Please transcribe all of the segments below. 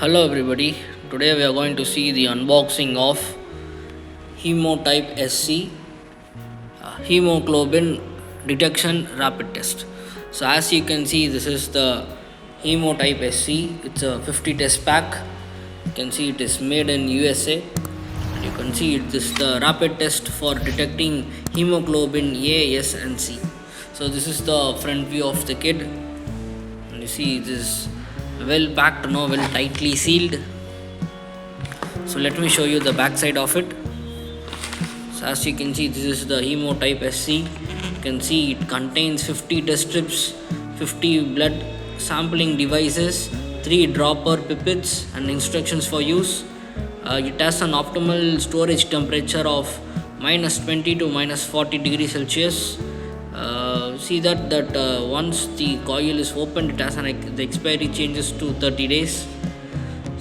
Hello everybody, today we are going to see the unboxing of HemoTypeSC hemoglobin detection rapid test. So as you can see, this is the HemoTypeSC. It's a 50 test pack. You can see it is made in USA. And you can see it is the rapid test for detecting hemoglobin A, S and C. So this is the front view of the kit. And you see this is well packed, well tightly sealed. So let me show you the back side of it. So as you can see, this is the HemoTypeSC. You can see it contains 50 test strips, 50 blood sampling devices, 3 dropper pipettes and instructions for use. It has an optimal storage temperature of -20 to -40 degrees Celsius. See that once the coil is opened, it has the expiry changes to 30 days.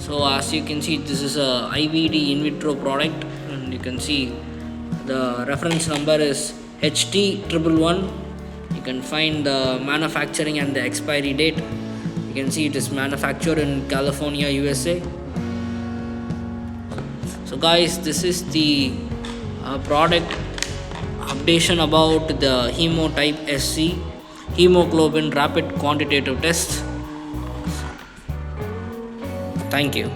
So as you can see, this is a IVD in vitro product, and you can see the reference number is HT111. You can find the manufacturing and the expiry date. You can see it is manufactured in California, USA. So guys, this is the product updation about the HemoTypeSC hemoglobin rapid quantitative test. Thank you.